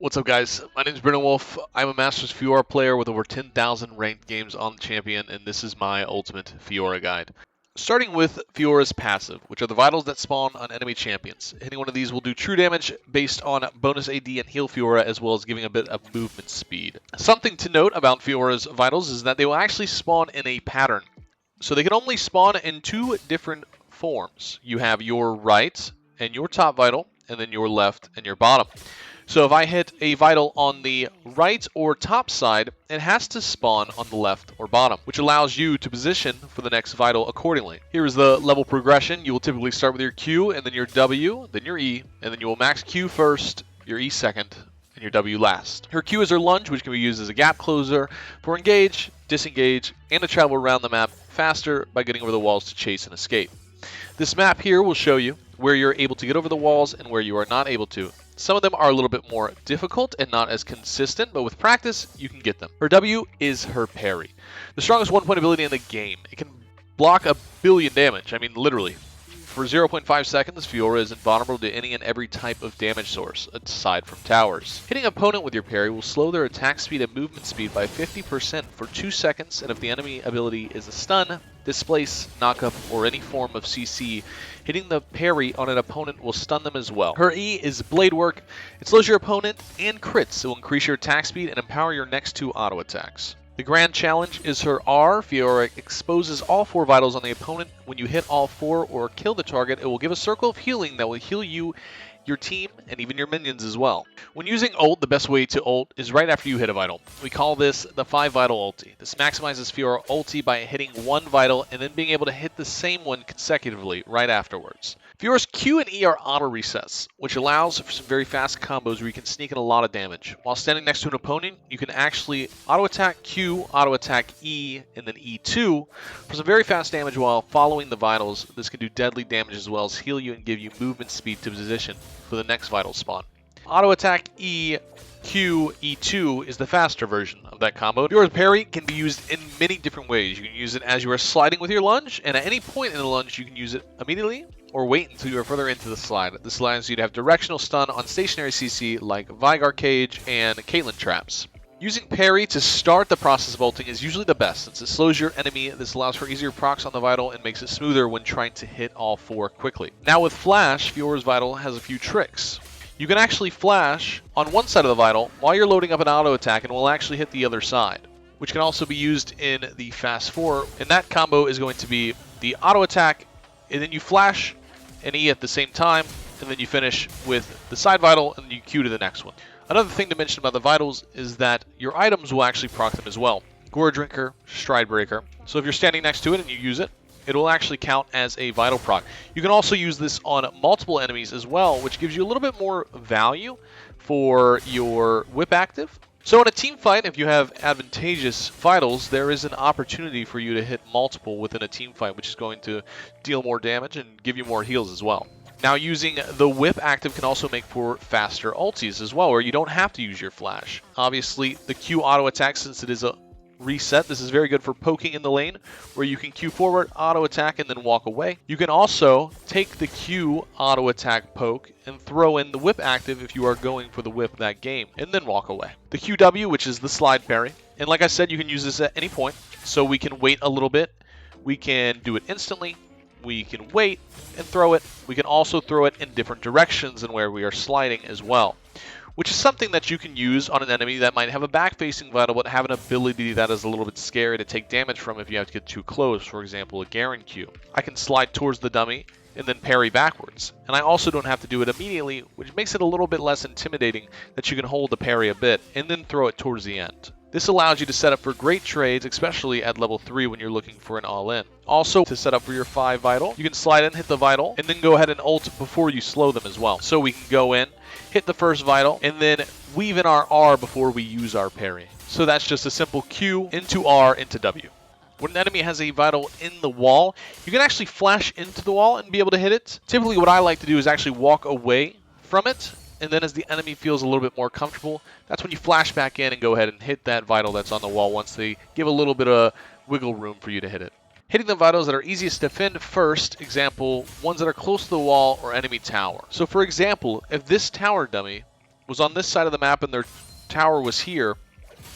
What's up, guys? My name is Brennan Wolf. I'm a Masters Fiora player with over 10,000 ranked games on the champion, and this is my ultimate Fiora guide. Starting with Fiora's passive, which are the vitals that spawn on enemy champions. Hitting one of these will do true damage based on bonus AD and heal Fiora, as well as giving a bit of movement speed. Something to note about Fiora's vitals is that they will actually spawn in a pattern. So they can only spawn in two different forms. You have your right and your top vital, and then your left and your bottom. So if I hit a vital on the right or top side, it has to spawn on the left or bottom, which allows you to position for the next vital accordingly. Here is the level progression. You will typically start with your Q, and then your W, then your E, and then you will max Q first, your E second, and your W last. Her Q is her lunge, which can be used as a gap closer for engage, disengage, and to travel around the map faster by getting over the walls to chase and escape. This map here will show you where you're able to get over the walls and where you are not able to. Some of them are a little bit more difficult and not as consistent, but with practice, you can get them. Her W is her parry. The strongest one-point ability in the game. It can block 1 billion damage. I mean, literally. For 0.5 seconds, Fiora is invulnerable to any and every type of damage source, aside from towers. Hitting an opponent with your parry will slow their attack speed and movement speed by 50% for 2 seconds, and if the enemy ability is a stun, displace, knockup, or any form of CC, hitting the parry on an opponent will stun them as well. Her E is blade work. It slows your opponent and crits. It will increase your attack speed and empower your next 2 auto attacks. The grand challenge is her R. Fiora exposes all 4 vitals on the opponent. When you hit all 4 or kill the target, it will give a circle of healing that will heal you, your team, and even your minions as well. When using ult, the best way to ult is right after you hit a vital. We call this the 5 vital ulti. This maximizes Fiora ulti by hitting 1 vital and then being able to hit the same one consecutively right afterwards. Fiora's Q and E are auto resets, which allows for some very fast combos where you can sneak in a lot of damage. While standing next to an opponent, you can actually auto attack Q, auto attack E, and then E2 for some very fast damage while following the vitals. This can do deadly damage as well as heal you and give you movement speed to position for the next vital spawn. Auto attack E, Q, E2 is the faster version of that combo. Fiora's parry can be used in many different ways. You can use it as you are sliding with your lunge, and at any point in the lunge you can use it immediately or wait until you are further into the slide. This allows you to have directional stun on stationary CC like Vigar Cage and Caitlyn traps. Using parry to start the process of ulting is usually the best, since it slows your enemy. This allows for easier procs on the vital and makes it smoother when trying to hit all 4 quickly. Now with flash, Fiora's vital has a few tricks. You can actually flash on one side of the vital while you're loading up an auto attack and will actually hit the other side, which can also be used in the fast 4, and that combo is going to be the auto attack, and then you flash and E at the same time, and then you finish with the side vital and you Q to the next one. Another thing to mention about the vitals is that your items will actually proc them as well. Gore Drinker, Stride Breaker. So if you're standing next to it and you use it, it will actually count as a vital proc. You can also use this on multiple enemies as well, which gives you a little bit more value for your whip active. So in a team fight, if you have advantageous vitals, there is an opportunity for you to hit multiple within a team fight, which is going to deal more damage and give you more heals as well. Now using the whip active can also make for faster ultis as well, where you don't have to use your flash. Obviously the Q auto attack, since it is a reset, this is very good for poking in the lane, where you can Q forward, auto attack, and then walk away. You can also take the Q auto attack poke and throw in the whip active if you are going for the whip that game, and then walk away. The QW, which is the slide parry, and like I said, you can use this at any point, so we can wait a little bit, we can do it instantly, we can wait and throw it. We can also throw it in different directions than where we are sliding as well, which is something that you can use on an enemy that might have a back-facing vital but have an ability that is a little bit scary to take damage from if you have to get too close, for example, a Garen Q. I can slide towards the dummy and then parry backwards, and I also don't have to do it immediately, which makes it a little bit less intimidating that you can hold the parry a bit and then throw it towards the end. This allows you to set up for great trades, especially at level 3 when you're looking for an all-in. Also, to set up for your 5 vital, you can slide in, hit the vital, and then go ahead and ult before you slow them as well. So we can go in, hit the first vital, and then weave in our R before we use our parry. So that's just a simple Q into R into W. When an enemy has a vital in the wall, you can actually flash into the wall and be able to hit it. Typically what I like to do is actually walk away from it, and then as the enemy feels a little bit more comfortable, that's when you flash back in and go ahead and hit that vital that's on the wall once they give a little bit of wiggle room for you to hit it. Hitting the vitals that are easiest to defend first, example, ones that are close to the wall or enemy tower. So for example, if this tower dummy was on this side of the map and their tower was here,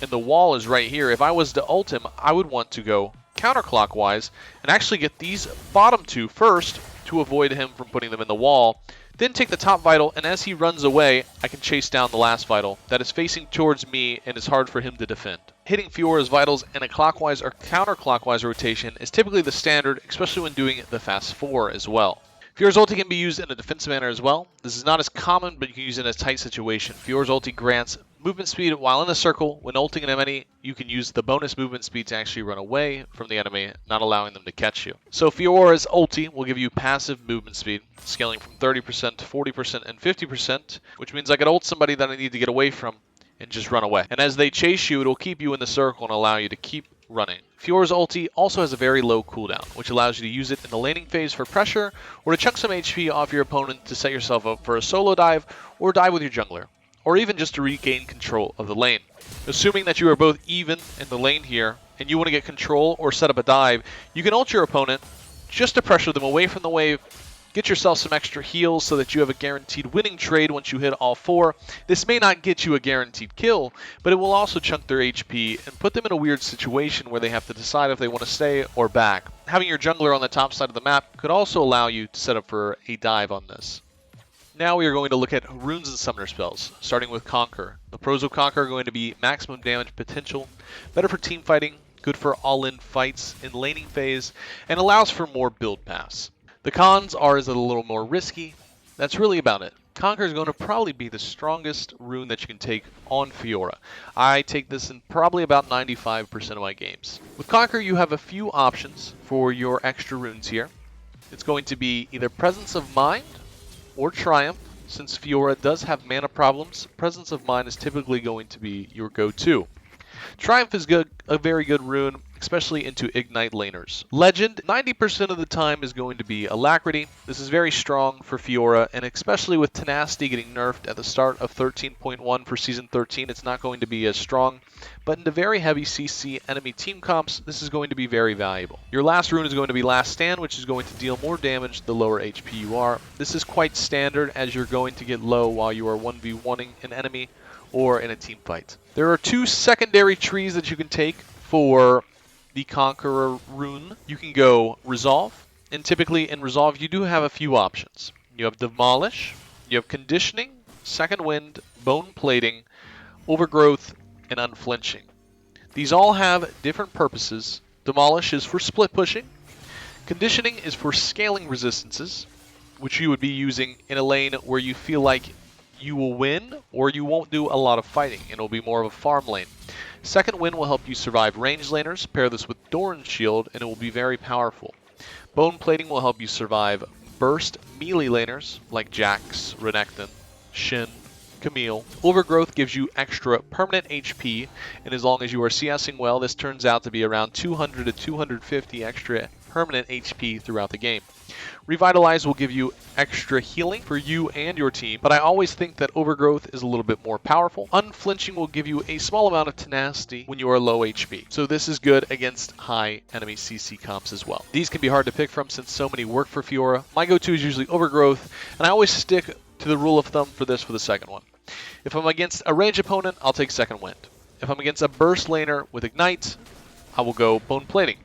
and the wall is right here, if I was to ult him, I would want to go counterclockwise and actually get these bottom two first to avoid him from putting them in the wall. Then take the top vital, and as he runs away, I can chase down the last vital that is facing towards me and is hard for him to defend. Hitting Fiora's vitals in a clockwise or counterclockwise rotation is typically the standard, especially when doing the fast 4 as well. Fiora's ulti can be used in a defensive manner as well. This is not as common, but you can use it in a tight situation. Fiora's ulti grants movement speed while in a circle. When ulting an enemy, you can use the bonus movement speed to actually run away from the enemy, not allowing them to catch you. So Fiora's ulti will give you passive movement speed, scaling from 30% to 40% and 50%, which means I could ult somebody that I need to get away from and just run away. And as they chase you, it'll keep you in the circle and allow you to keep running. Fiora's ulti also has a very low cooldown, which allows you to use it in the laning phase for pressure, or to chunk some HP off your opponent to set yourself up for a solo dive, or dive with your jungler, or even just to regain control of the lane. Assuming that you are both even in the lane here, and you want to get control or set up a dive, you can ult your opponent just to pressure them away from the wave, get yourself some extra heals so that you have a guaranteed winning trade once you hit all 4. This may not get you a guaranteed kill, but it will also chunk their HP and put them in a weird situation where they have to decide if they want to stay or back. Having your jungler on the top side of the map could also allow you to set up for a dive on this. Now we are going to look at runes and summoner spells, starting with Conquer. The pros of Conquer are going to be maximum damage potential, better for team fighting, good for all-in fights in laning phase, and allows for more build paths. The cons are is it a little more risky. That's really about it. Conquer is going to probably be the strongest rune that you can take on Fiora. I take this in probably about 95% of my games. With Conquer, you have a few options for your extra runes here. It's going to be either Presence of Mind or Triumph. Since Fiora does have mana problems, Presence of Mind is typically going to be your go-to. Triumph is good, a very good rune, especially into Ignite laners. Legend, 90% of the time is going to be Alacrity. This is very strong for Fiora, and especially with Tenacity getting nerfed at the start of 13.1 for Season 13, it's not going to be as strong. But into very heavy CC enemy team comps, this is going to be very valuable. Your last rune is going to be Last Stand, which is going to deal more damage the lower HP you are. This is quite standard as you're going to get low while you are 1v1ing an enemy or in a team fight. There are 2 secondary trees that you can take for the Conqueror rune. You can go Resolve, and typically in Resolve you do have a few options. You have Demolish, you have Conditioning, Second Wind, Bone Plating, Overgrowth, and Unflinching. These all have different purposes. Demolish is for split pushing. Conditioning is for scaling resistances, which you would be using in a lane where you feel like you will win or you won't do a lot of fighting, and it'll be more of a farm lane. Second Wind will help you survive range laners. Pair this with Doran's Shield and it will be very powerful. Bone Plating will help you survive burst melee laners like Jax, Renekton, Shin, Camille. Overgrowth gives you extra permanent HP, and as long as you are CSing well, this turns out to be around 200 to 250 extra permanent HP throughout the game. Revitalize will give you extra healing for you and your team, but I always think that Overgrowth is a little bit more powerful. Unflinching will give you a small amount of tenacity when you are low HP, so this is good against high enemy CC comps as well. These can be hard to pick from since so many work for Fiora. My go-to is usually Overgrowth, and I always stick to the rule of thumb for this for the second one. If I'm against a range opponent, I'll take Second Wind. If I'm against a burst laner with Ignite, I will go Bone Plating.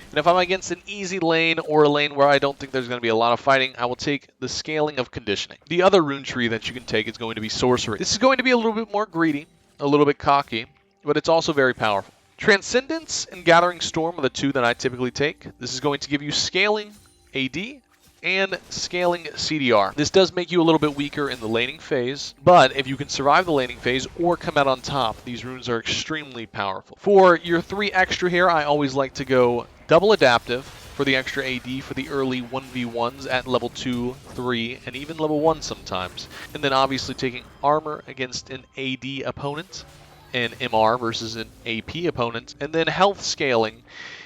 And if I'm against an easy lane or a lane where I don't think there's going to be a lot of fighting, I will take the Scaling of Conditioning. The other rune tree that you can take is going to be Sorcery. This is going to be a little bit more greedy, a little bit cocky, but it's also very powerful. Transcendence and Gathering Storm are the 2 that I typically take. This is going to give you Scaling AD and Scaling CDR. This does make you a little bit weaker in the laning phase, but if you can survive the laning phase or come out on top, these runes are extremely powerful. For your 3 extra here, I always like to go Double Adaptive for the extra AD for the early 1v1s at level 2, 3, and even level 1 sometimes. And then obviously taking Armor against an AD opponent, and MR versus an AP opponent, and then Health Scaling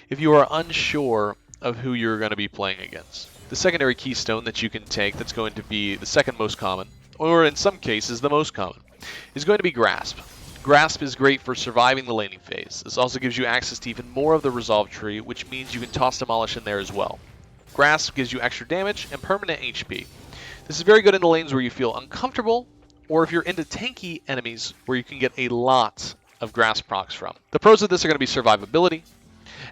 if you are unsure of who you're going to be playing against. The secondary keystone that you can take that's going to be the second most common, or in some cases the most common, is going to be Grasp. Grasp is great for surviving the laning phase. This also gives you access to even more of the Resolve tree, which means you can toss Demolish in there as well. Grasp gives you extra damage and permanent HP. This is very good in the lanes where you feel uncomfortable or if you're into tanky enemies where you can get a lot of grass procs from. The pros of this are going to be survivability,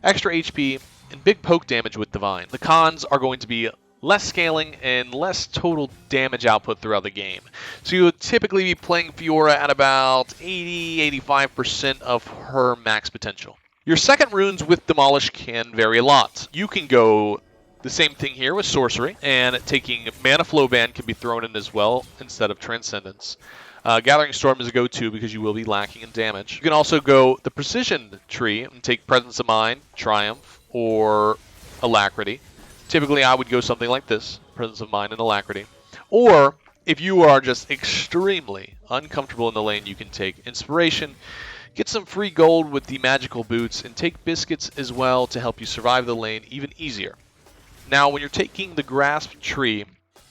extra HP, and big poke damage with Divine. The cons are going to be less scaling and less total damage output throughout the game. So you would typically be playing Fiora at about 80-85% of her max potential. Your second runes with Demolish can vary a lot. You can go the same thing here with Sorcery, and taking Mana Flow Ban can be thrown in as well instead of Transcendence. Gathering Storm is a go-to because you will be lacking in damage. You can also go the Precision tree and take Presence of Mind, Triumph, or Alacrity. Typically, I would go something like this, Presence of Mind and Alacrity. Or, if you are just extremely uncomfortable in the lane, you can take Inspiration, get some free gold with the Magical Boots, and take Biscuits as well to help you survive the lane even easier. Now, when you're taking the Grasp tree,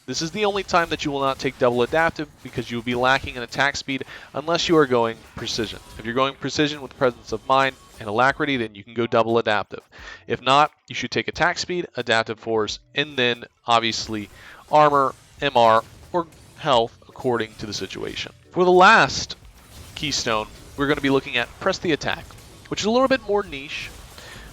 this is the only time that you will not take double adaptive because you will be lacking in attack speed unless you are going precision. If you're going precision with Presence of Mind and Alacrity, then you can go double adaptive. If not, you should take attack speed, adaptive force, and then obviously armor, MR, or health according to the situation. For the last keystone, we're going to be looking at Press the Attack, which is a little bit more niche,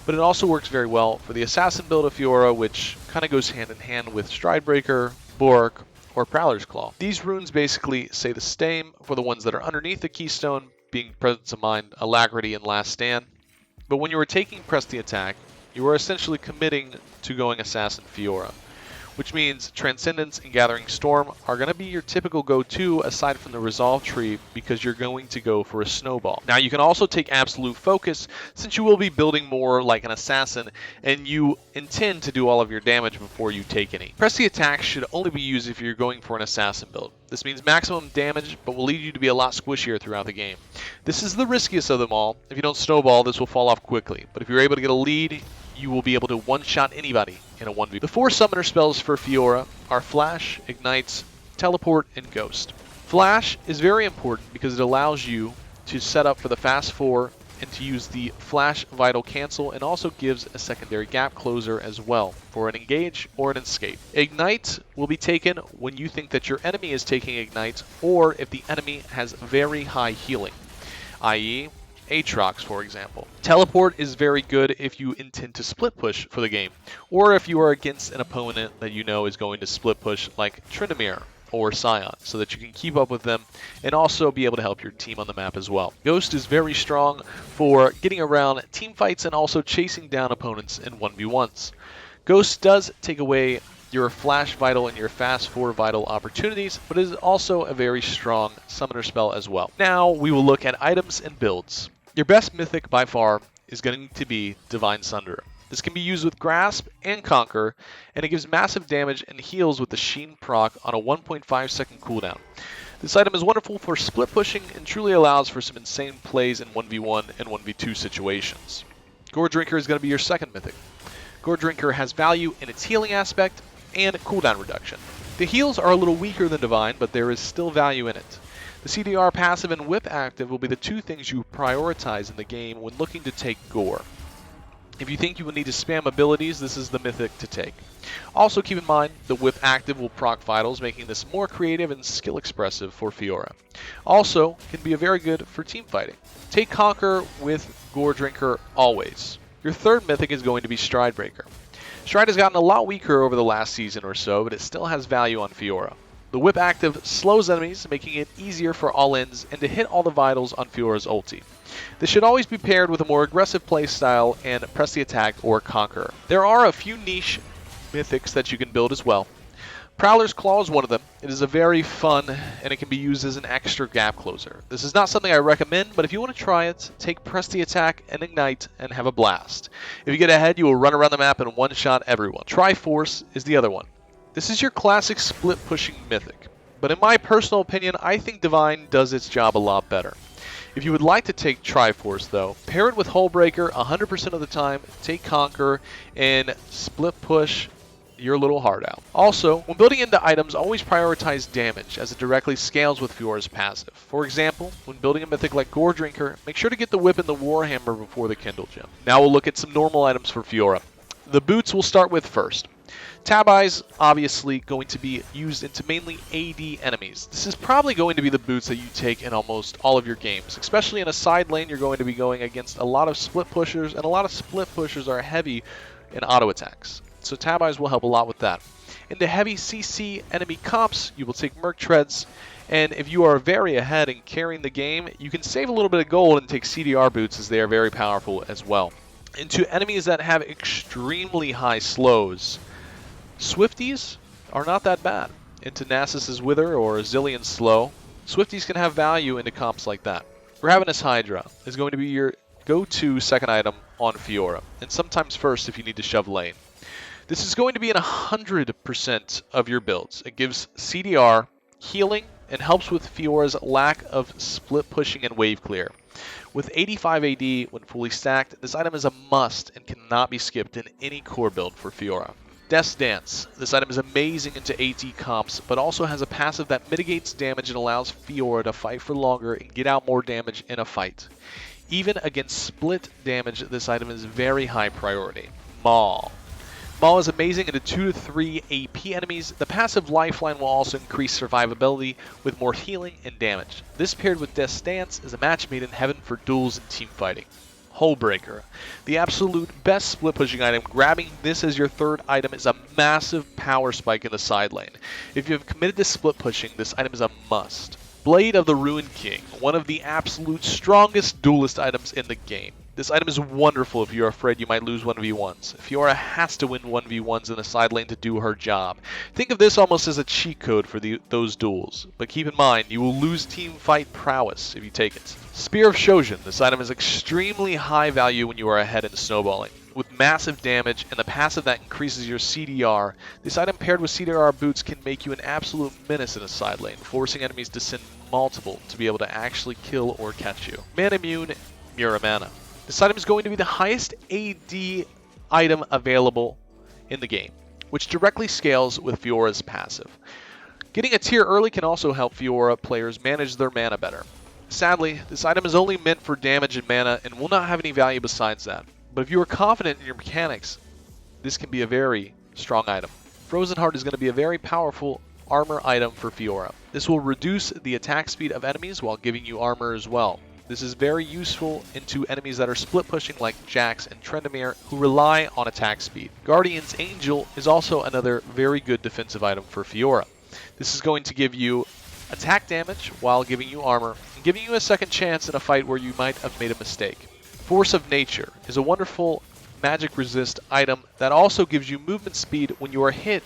but it also works very well for the Assassin build of Fiora, which kind of goes hand in hand with Stridebreaker, Bork, or Prowler's Claw. These runes basically say the same for the ones that are underneath the keystone, being Presence of Mind, Alacrity, and Last Stand. But when you are taking Press the Attack, you are essentially committing to going Assassin Fiora, which means Transcendence and Gathering Storm are going to be your typical go-to aside from the Resolve tree because you're going to go for a Snowball. Now you can also take Absolute Focus since you will be building more like an Assassin and you intend to do all of your damage before you take any. Press the Attack should only be used if you're going for an Assassin build. This means maximum damage, but will lead you to be a lot squishier throughout the game. This is the riskiest of them all. If you don't Snowball, this will fall off quickly, but if you're able to get a lead, you will be able to one-shot anybody in a 1v. The 4 summoner spells for Fiora are Flash, Ignites, Teleport, and Ghost. Flash is very important because it allows you to set up for the fast 4 and to use the Flash Vital Cancel, and also gives a secondary gap closer as well for an engage or an escape. Ignite will be taken when you think that your enemy is taking Ignite or if the enemy has very high healing, i.e. Aatrox, for example. Teleport is very good if you intend to split push for the game, or if you are against an opponent that you know is going to split push like Tryndamere or Scion, so that you can keep up with them and also be able to help your team on the map as well. Ghost is very strong for getting around team fights and also chasing down opponents in 1v1s. Ghost does take away your Flash Vital and your Fast 4 Vital opportunities, but it is also a very strong summoner spell as well. Now we will look at items and builds. Your best mythic by far is going to be Divine Sunderer. This can be used with Grasp and Conquer, and it gives massive damage and heals with the Sheen proc on a 1.5 second cooldown. This item is wonderful for split pushing and truly allows for some insane plays in 1v1 and 1v2 situations. Gore Drinker is going to be your second mythic. Gore Drinker has value in its healing aspect and cooldown reduction. The heals are a little weaker than Divine, but there is still value in it. The CDR passive and Whip active will be the 2 things you prioritize in the game when looking to take Gore. If you think you will need to spam abilities, this is the mythic to take. Also keep in mind, the Whip active will proc Vitals, making this more creative and skill expressive for Fiora. Also, can be very good for team fighting. Take Conquer with Gore Drinker always. Your third mythic is going to be Stridebreaker. Stride has gotten a lot weaker over the last season or so, but it still has value on Fiora. The Whip active slows enemies, making it easier for all-ins and to hit all the vitals on Fiora's ulti. This should always be paired with a more aggressive playstyle and Press the Attack or Conqueror. There are a few niche mythics that you can build as well. Prowler's Claw is one of them. It is a very fun and it can be used as an extra gap closer. This is not something I recommend, but if you want to try it, take Press the Attack and Ignite and have a blast. If you get ahead, you will run around the map and one-shot everyone. Triforce is the other one. This is your classic split pushing mythic, but in my personal opinion, I think Divine does its job a lot better. If you would like to take Triforce though, pair it with Hullbreaker 100% of the time, take Conquer, and split push your little heart out. Also, when building into items, always prioritize damage as it directly scales with Fiora's passive. For example, when building a mythic like Gore Drinker, make sure to get the Whip and the Warhammer before the Kindle Gem. Now we'll look at some normal items for Fiora. The boots we'll start with first. Tab Eyes, obviously going to be used into mainly AD enemies. This is probably going to be the boots that you take in almost all of your games. Especially in a side lane, you're going to be going against a lot of split pushers, and a lot of split pushers are heavy in auto attacks. So Tab Eyes will help a lot with that. In the heavy CC enemy comps, you will take Merc Treads, and if you are very ahead in carrying the game, you can save a little bit of gold and take CDR boots, as they are very powerful as well. Into enemies that have extremely high slows, Swifties are not that bad. Into Nasus's Wither or Zillion's Slow, Swifties can have value into comps like that. Ravenous Hydra is going to be your go-to second item on Fiora, and sometimes first if you need to shove lane. This is going to be in 100% of your builds. It gives CDR, healing, and helps with Fiora's lack of split pushing and wave clear. With 85 AD when fully stacked, this item is a must and cannot be skipped in any core build for Fiora. Death's Dance. This item is amazing into AT comps, but also has a passive that mitigates damage and allows Fiora to fight for longer and get out more damage in a fight. Even against split damage, this item is very high priority. Maul. Maul is amazing into 2 to 3 AP enemies. The passive Lifeline will also increase survivability with more healing and damage. This paired with Death's Dance is a match made in heaven for duels and team fighting. Hullbreaker. The absolute best split pushing item. Grabbing this as your third item is a massive power spike in the side lane. If you have committed to split pushing, this item is a must. Blade of the Rune King, one of the absolute strongest duelist items in the game. This item is wonderful if you're afraid you might lose 1v1s. Fiora has to win 1v1s in the side lane to do her job. Think of this almost as a cheat code for those duels, but keep in mind you will lose team fight prowess if you take it. Spear of Shojin. This item is extremely high value when you are ahead in snowballing. With massive damage and the passive that increases your CDR, this item paired with CDR boots can make you an absolute menace in a side lane, forcing enemies to send multiple to be able to actually kill or catch you. Mana Immune, Muramana. This item is going to be the highest AD item available in the game, which directly scales with Fiora's passive. Getting a tier early can also help Fiora players manage their mana better. Sadly, this item is only meant for damage and mana and will not have any value besides that. But if you are confident in your mechanics, this can be a very strong item. Frozen Heart is going to be a very powerful armor item for Fiora. This will reduce the attack speed of enemies while giving you armor as well. This is very useful into enemies that are split pushing like Jax and Trendemir, who rely on attack speed. Guardian's Angel is also another very good defensive item for Fiora. This is going to give you attack damage while giving you armor, and giving you a second chance in a fight where you might have made a mistake. Force of Nature is a wonderful magic resist item that also gives you movement speed when you are hit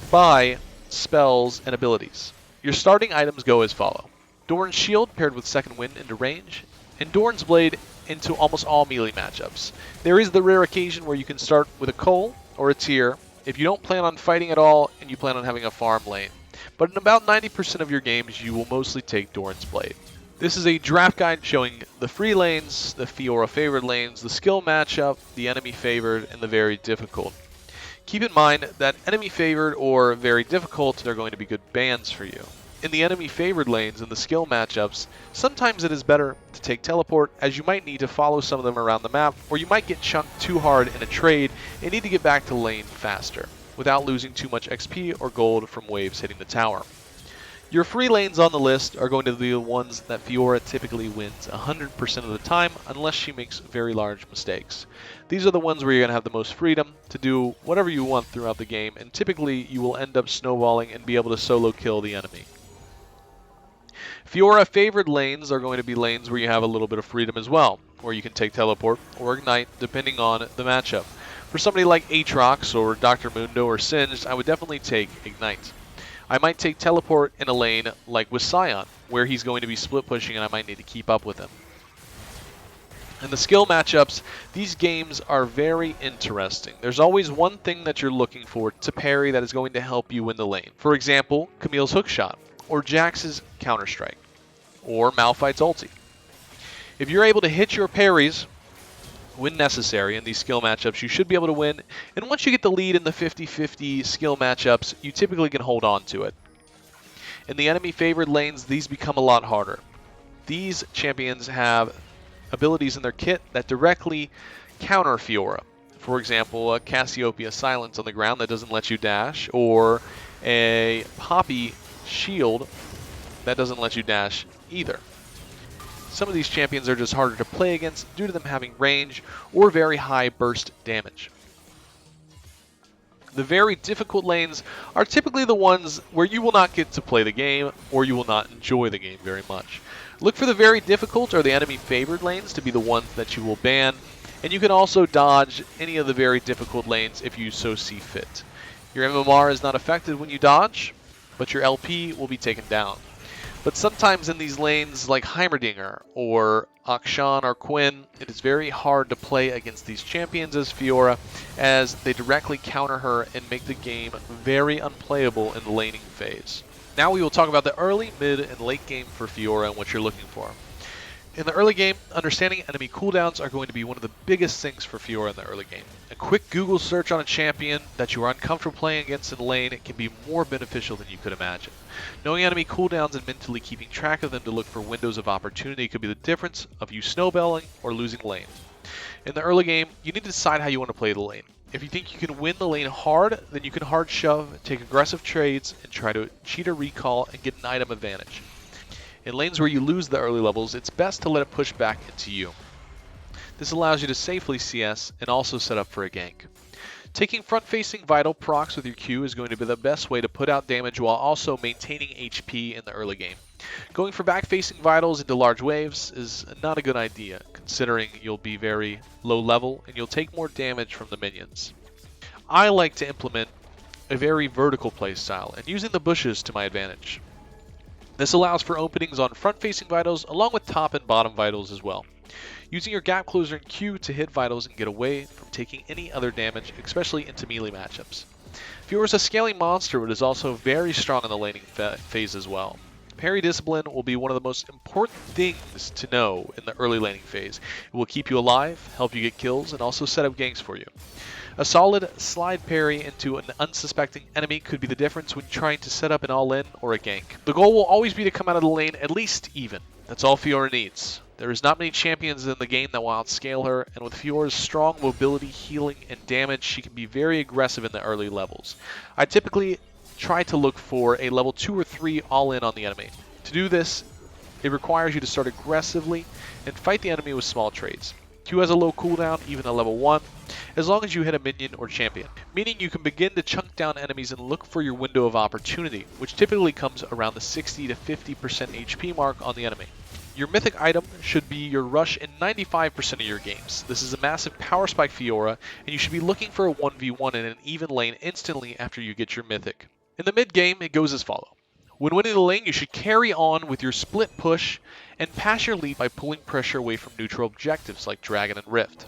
by spells and abilities. Your starting items go as follow. Doran's Shield paired with Second Wind into range, and Doran's Blade into almost all melee matchups. There is the rare occasion where you can start with a Cole or a Tyr if you don't plan on fighting at all and you plan on having a farm lane. But in about 90% of your games, you will mostly take Doran's Blade. This is a draft guide showing the free lanes, the Fiora favored lanes, the skill matchup, the enemy favored, and the very difficult. Keep in mind that enemy favored or very difficult, they're going to be good bans for you. In the enemy favored lanes and the skill matchups, sometimes it is better to take teleport, as you might need to follow some of them around the map, or you might get chunked too hard in a trade and need to get back to lane faster, without losing too much XP or gold from waves hitting the tower. Your free lanes on the list are going to be the ones that Fiora typically wins 100% of the time, unless she makes very large mistakes. These are the ones where you're going to have the most freedom to do whatever you want throughout the game, and typically you will end up snowballing and be able to solo kill the enemy. Fiora favored lanes are going to be lanes where you have a little bit of freedom as well, where you can take teleport or ignite depending on the matchup. For somebody like Aatrox or Dr. Mundo or Singed, I would definitely take ignite. I might take teleport in a lane like with Sion, where he's going to be split pushing and I might need to keep up with him. In the skill matchups, these games are very interesting. There's always one thing that you're looking for to parry that is going to help you win the lane. For example, Camille's hookshot, or Jax's counterstrike, or Malphite's ulti. If you're able to hit your parries when necessary in these skill matchups, you should be able to win, and once you get the lead in the 50-50 skill matchups, you typically can hold on to it. In the enemy favored lanes, these become a lot harder. These champions have abilities in their kit that directly counter Fiora. For example, a Cassiopeia Silence on the ground that doesn't let you dash, or a Poppy Shield that doesn't let you dash either. Some of these champions are just harder to play against due to them having range or very high burst damage. The very difficult lanes are typically the ones where you will not get to play the game or you will not enjoy the game very much. Look for the very difficult or the enemy favored lanes to be the ones that you will ban, and you can also dodge any of the very difficult lanes if you so see fit. Your MMR is not affected when you dodge, but your LP will be taken down. But sometimes in these lanes like Heimerdinger or Akshan or Quinn, it is very hard to play against these champions as Fiora, as they directly counter her and make the game very unplayable in the laning phase. Now we will talk about the early, mid, and late game for Fiora and what you're looking for. In the early game, understanding enemy cooldowns are going to be one of the biggest things for Fiora in the early game. A quick Google search on a champion that you are uncomfortable playing against in lane can be more beneficial than you could imagine. Knowing enemy cooldowns and mentally keeping track of them to look for windows of opportunity could be the difference of you snowballing or losing lane. In the early game, you need to decide how you want to play the lane. If you think you can win the lane hard, then you can hard shove, take aggressive trades, and try to cheat a recall and get an item advantage. In lanes where you lose the early levels, it's best to let it push back into you. This allows you to safely CS and also set up for a gank. Taking front-facing vital procs with your Q is going to be the best way to put out damage while also maintaining HP in the early game. Going for back-facing vitals into large waves is not a good idea, considering you'll be very low level and you'll take more damage from the minions. I like to implement a very vertical playstyle and using the bushes to my advantage. This allows for openings on front-facing vitals along with top and bottom vitals as well. Using your gap closer and Q to hit vitals and get away from taking any other damage, especially into melee matchups. Fiora is a scaling monster, but is also very strong in the laning phase as well. Parry discipline will be one of the most important things to know in the early laning phase. It will keep you alive, help you get kills, and also set up ganks for you. A solid slide parry into an unsuspecting enemy could be the difference when trying to set up an all-in or a gank. The goal will always be to come out of the lane at least even. That's all Fiora needs. There is not many champions in the game that will outscale her, and with Fiora's strong mobility, healing, and damage, she can be very aggressive in the early levels. I typically try to look for a level 2 or 3 all-in on the enemy. To do this, it requires you to start aggressively and fight the enemy with small trades. Q has a low cooldown, even at level 1, as long as you hit a minion or champion, meaning you can begin to chunk down enemies and look for your window of opportunity, which typically comes around the 60 to 50% HP mark on the enemy. Your mythic item should be your rush in 95% of your games. This is a massive power spike Fiora, and you should be looking for a 1v1 in an even lane instantly after you get your mythic. In the mid game, it goes as follows. When winning the lane, you should carry on with your split push and pass your lead by pulling pressure away from neutral objectives like Dragon and Rift.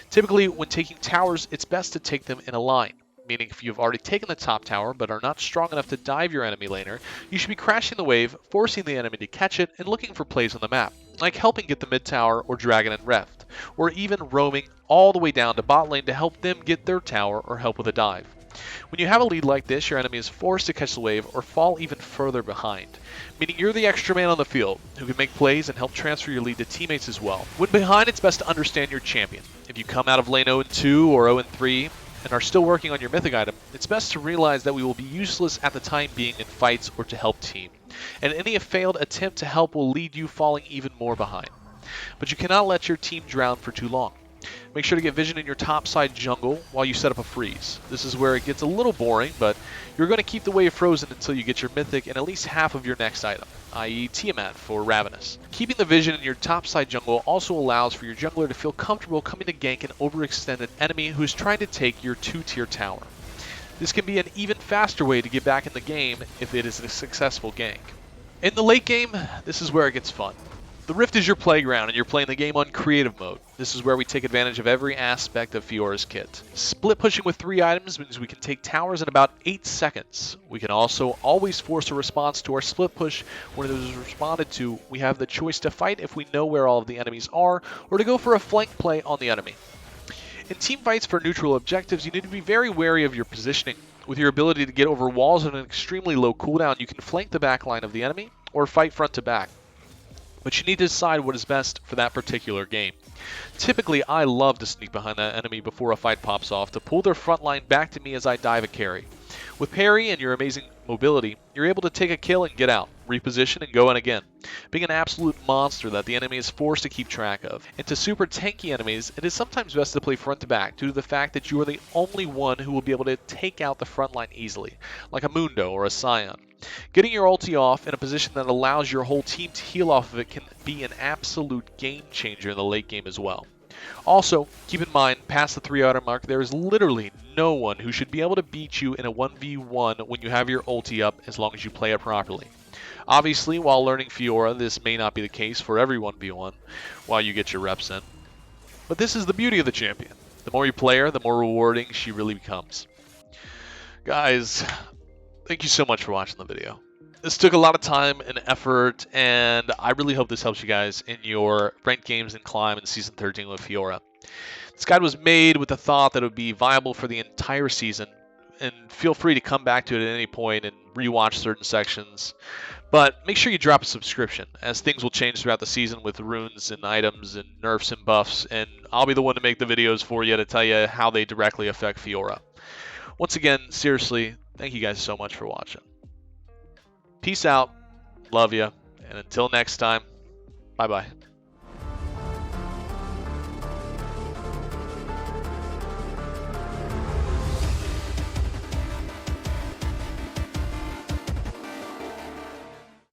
Typically, when taking towers, it's best to take them in a line, meaning if you've already taken the top tower but are not strong enough to dive your enemy laner, you should be crashing the wave, forcing the enemy to catch it, and looking for plays on the map, like helping get the mid tower or Dragon and Rift, or even roaming all the way down to bot lane to help them get their tower or help with a dive. When you have a lead like this, your enemy is forced to catch the wave or fall even further behind, meaning you're the extra man on the field who can make plays and help transfer your lead to teammates as well. When behind, it's best to understand your champion. If you come out of lane 0-2 or 0-3 and are still working on your mythic item, it's best to realize that we will be useless at the time being in fights or to help team, and any failed attempt to help will lead you falling even more behind. But you cannot let your team drown for too long. Make sure to get vision in your top side jungle while you set up a freeze. This is where it gets a little boring, but you're going to keep the wave frozen until you get your mythic and at least half of your next item, i.e. Tiamat for Ravenous. Keeping the vision in your top side jungle also allows for your jungler to feel comfortable coming to gank an overextended enemy who is trying to take your 2-tier tower. This can be an even faster way to get back in the game if it is a successful gank. In the late game, this is where it gets fun. The Rift is your playground and you're playing the game on creative mode. This is where we take advantage of every aspect of Fiora's kit. Split pushing with 3 items means we can take towers in about 8 seconds. We can also always force a response to our split push. When it is responded to, we have the choice to fight if we know where all of the enemies are, or to go for a flank play on the enemy. In team fights for neutral objectives, you need to be very wary of your positioning. With your ability to get over walls on an extremely low cooldown, you can flank the back line of the enemy, or fight front to back. but you need to decide what is best for that particular game. Typically, I love to sneak behind that enemy before a fight pops off to pull their front line back to me as I dive a carry. With parry and your amazing mobility, you're able to take a kill and get out, reposition and go in again, being an absolute monster that the enemy is forced to keep track of. And to super tanky enemies, it is sometimes best to play front to back due to the fact that you are the only one who will be able to take out the front line easily, like a Mundo or a Scion. Getting your ulti off in a position that allows your whole team to heal off of it can be an absolute game changer in the late game as well. Also, keep in mind, past the 3-hour mark, there is literally no one who should be able to beat you in a 1v1 when you have your ulti up as long as you play it properly. Obviously, while learning Fiora, this may not be the case for every 1v1 while you get your reps in. But this is the beauty of the champion. The more you play her, the more rewarding she really becomes. Guys, thank you so much for watching the video. This took a lot of time and effort, and I really hope this helps you guys in your ranked games and climb in Season 13 with Fiora. This guide was made with the thought that it would be viable for the entire season, and feel free to come back to it at any point and rewatch certain sections. But make sure you drop a subscription, as things will change throughout the season with runes and items and nerfs and buffs, and I'll be the one to make the videos for you to tell you how they directly affect Fiora. Once again, seriously, thank you guys so much for watching. Peace out, love ya, and until next time, bye-bye.